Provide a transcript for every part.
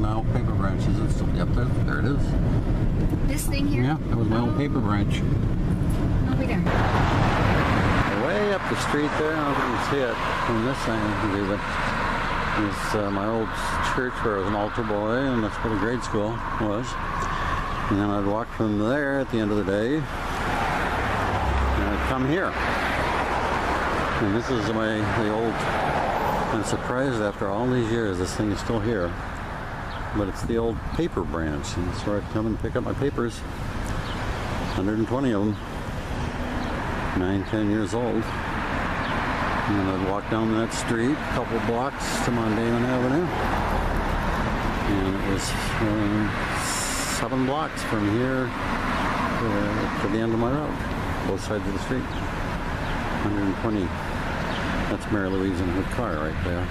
my old paper branch. Is it still? Yep, there it is. This thing here? Yeah, that was my old paper branch. Over there. Way up the street there, I don't know if you can see it from this angle, but it's my old church where I was an altar boy, and that's where the grade school was. And then I'd walk from there at the end of the day, and I'd come here. And this is the old. I'm surprised after all these years this thing is still here, but it's the old paper branch, and that's where I'd come and pick up my papers. 120 of them. 9, 10 years old. And I'd walk down that street a couple blocks to Mondayman Avenue. And it was 7 blocks from here to the end of my route, both sides of the street. 120. That's Mary Louise in her car right there.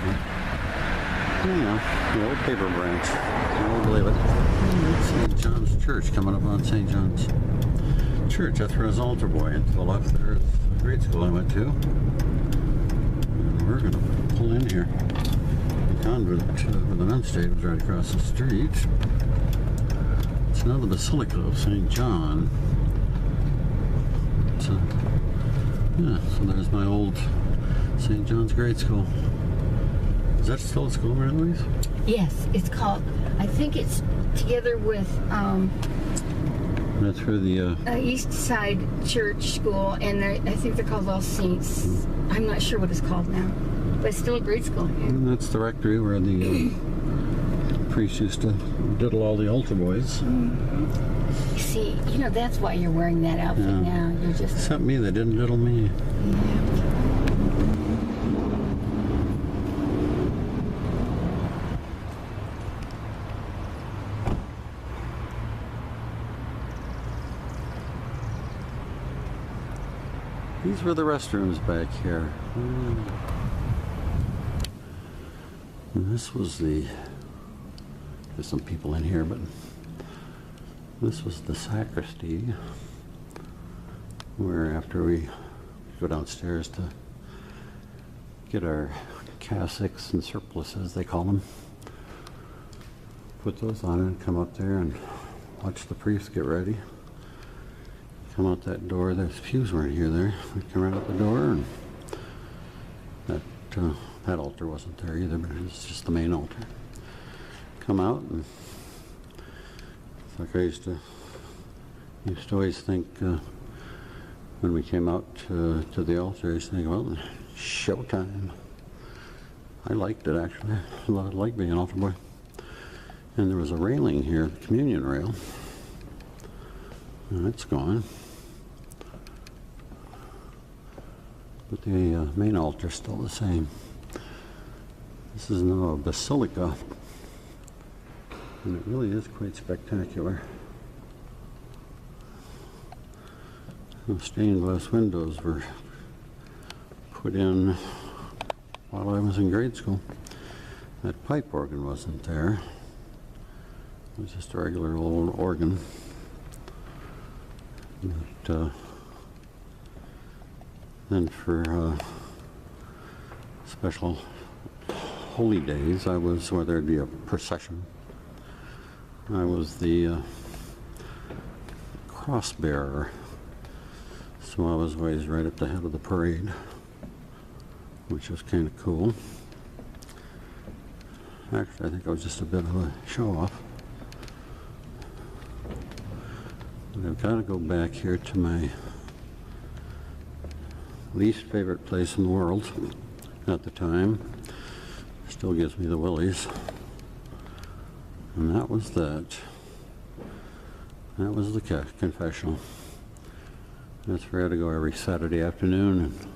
Yeah, the old paper branch. I don't believe it. St. John's Church coming up on St. John's Church. That's where I was an altar boy. And to the left there is the grade school I went to. And we're going to pull in here. The convent where the nun stayed was right across the street. It's now the Basilica of St. John. So, yeah, so there's my old St. John's grade school. Is that still a school, Mary Louise? Yes, it's called, I think it's together with That's where the East Side Church School, and I think they're called All Saints. I'm not sure what it's called now, but it's still a grade school. And that's the rectory where the priest used to diddle all the altar boys. See, you know, that's why you're wearing that outfit now. You're just... Except me, they didn't diddle me. These were the restrooms back here. And this was there's some people in here, but this was the sacristy, where after we go downstairs to get our cassocks and surplices, they call them, put those on and come up there and watch the priest get ready. Come out that door. There's pews weren't here there. We come right out the door, and that altar wasn't there either, but it's just the main altar. Come out, and it's like I used to always think when we came out to the altar, I used to think, well, showtime. I liked it actually. I liked being an altar boy. And there was a railing here, the communion rail. And it's gone. But the main altar is still the same. This is now a basilica, and it really is quite spectacular. The stained glass windows were put in while I was in grade school. That pipe organ wasn't there. It was just a regular old organ. But, then for special holy days, where there'd be a procession, I was the cross bearer. So I was always right at the head of the parade, which was kind of cool. Actually, I think I was just a bit of a show-off. But I've got to go back here to my least favorite place in the world at the time. Still gives me the willies. And that was that. That was the confessional. That's where I had to go every Saturday afternoon and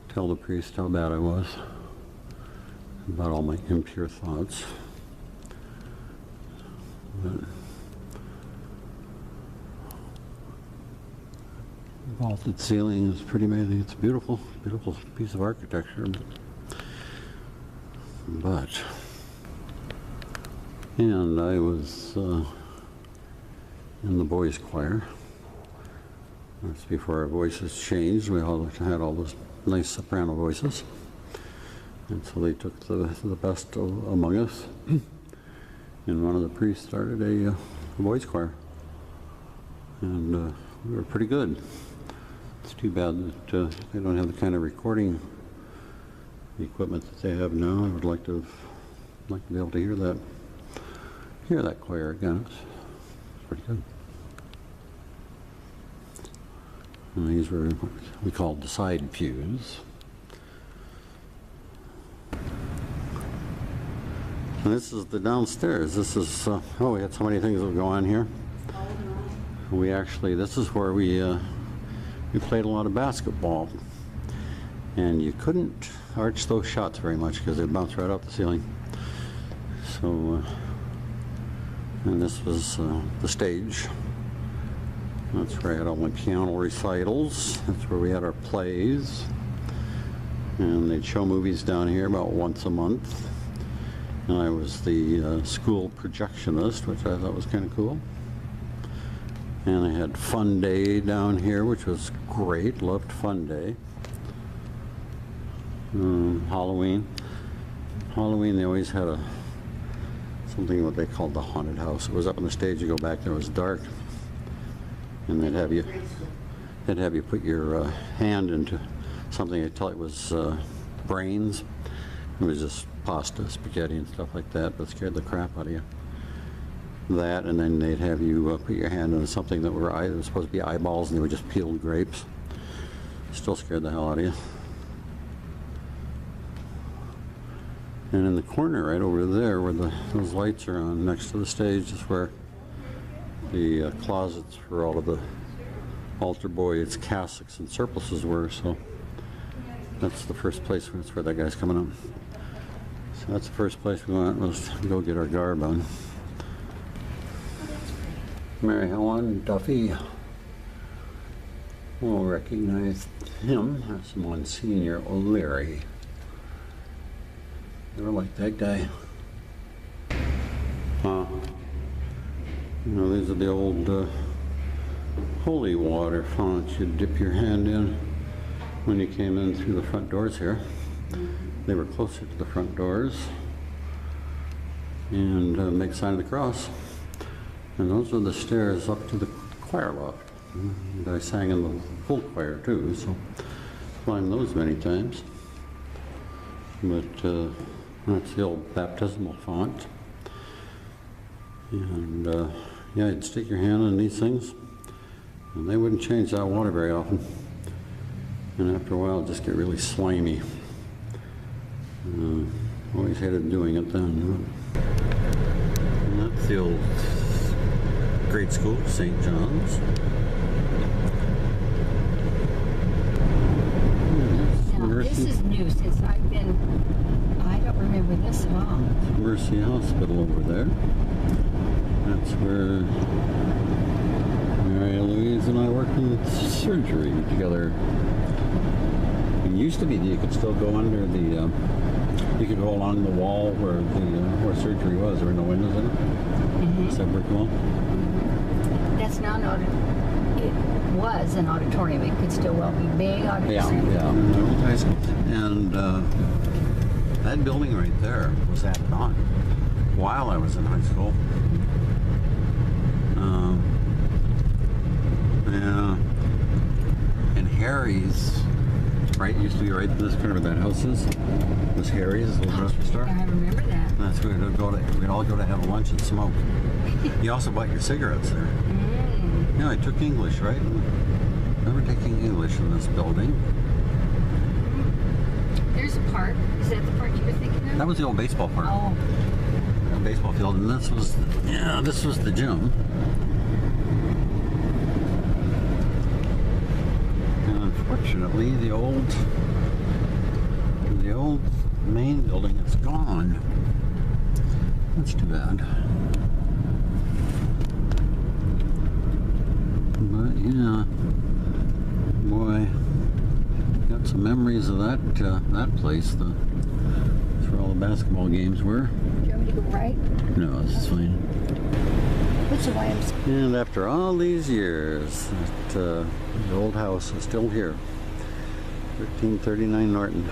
tell the priest how bad I was about all my impure thoughts. But vaulted ceiling is pretty amazing. It's a beautiful, beautiful piece of architecture. But and I was in the boys' choir. That's before our voices changed. We all had all those nice soprano voices. And so they took the best among us And one of the priests started a boys choir. And we were pretty good. It's too bad that they don't have the kind of recording equipment that they have now. I would like to be able to hear that choir again. It's pretty good. And these were what we called the side pews. And this is the downstairs. This is we got so many things that go on here. This is where we played a lot of basketball, and you couldn't arch those shots very much because they'd bounce right out the ceiling. So, and this was the stage. That's where I had all my piano recitals. That's where we had our plays, and they'd show movies down here about once a month. And I was the school projectionist, which I thought was kind of cool. And I had Fun Day down here, which was great. Loved Fun Day. Halloween. They always had something what they called the haunted house. It was up on the stage. You go back there, it was dark, and they'd have you put your hand into something. They tell it was brains. It was just pasta, spaghetti, and stuff like that, but it scared the crap out of you. That, and then they'd have you put your hand into something that was supposed to be eyeballs, and they were just peeled grapes. Still scared the hell out of you. And in the corner right over there where those lights are on next to the stage is where the closets for all of the altar boys' cassocks and surplices were. So that's the first place. That's where that guy's coming up. So that's the first place we went, was to go get our garb on. Mary Helen Duffy will recognize him as Monsignor O'Leary. Never liked that guy. These are the old holy water founts you'd dip your hand in when you came in through the front doors here. They were closer to the front doors, and make sign of the cross. And those are the stairs up to the choir loft. And I sang in the full choir too, so climbed those many times. But that's the old baptismal font. And yeah, you'd stick your hand in these things, and they wouldn't change that water very often. And after a while, it'd just get really slimy. Always hated doing it then. And that's the old grade school, St. John's. Now, this is new since I've been, I don't remember this at all. Mercy Hospital over there. That's where Mary Louise and I worked in surgery together. It used to be that you could still go under the, you could go along the wall where surgery was. There were no windows in it. Separate wall. That's now not, it was an auditorium. It could still well be big auditorium. Yeah. Old high school. And that building right there was added on while I was in high school. Yeah. And Harry's, right, used to be right in this corner where that house is. Was Harry's, little grocery store. I remember that. That's where we'd all go to have lunch and smoke. You also bought your cigarettes there. Yeah, I took English, right? I remember taking English in this building. There's a park. Is that the park you were thinking of? That was the old baseball park. Oh. The baseball field, and this was the gym. And unfortunately, the old main building is gone. That's too bad. But yeah, boy, got some memories of that place. That's where all the basketball games were. Do you want me to go right? No, this is fine. What's the YMCA? And after all these years, the old house is still here. 1339 Norton.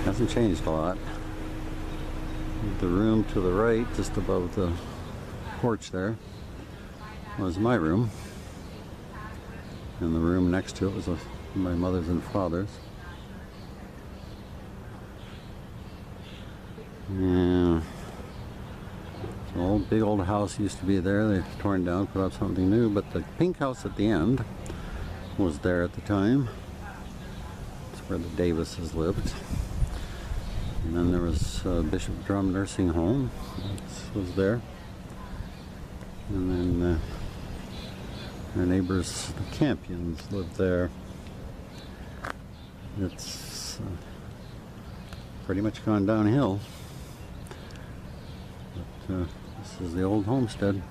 Hasn't changed a lot. The room to the right, just above the porch there, was my room. And the room next to it was my mother's and father's. Yeah. It's an old, big old house used to be there. They torn down, put up something new, but the pink house at the end was there at the time. It's where the Davises lived. And then there was Bishop Drum Nursing Home. That was there. And then our neighbors, the Campions, lived there. It's pretty much gone downhill. But this is the old homestead.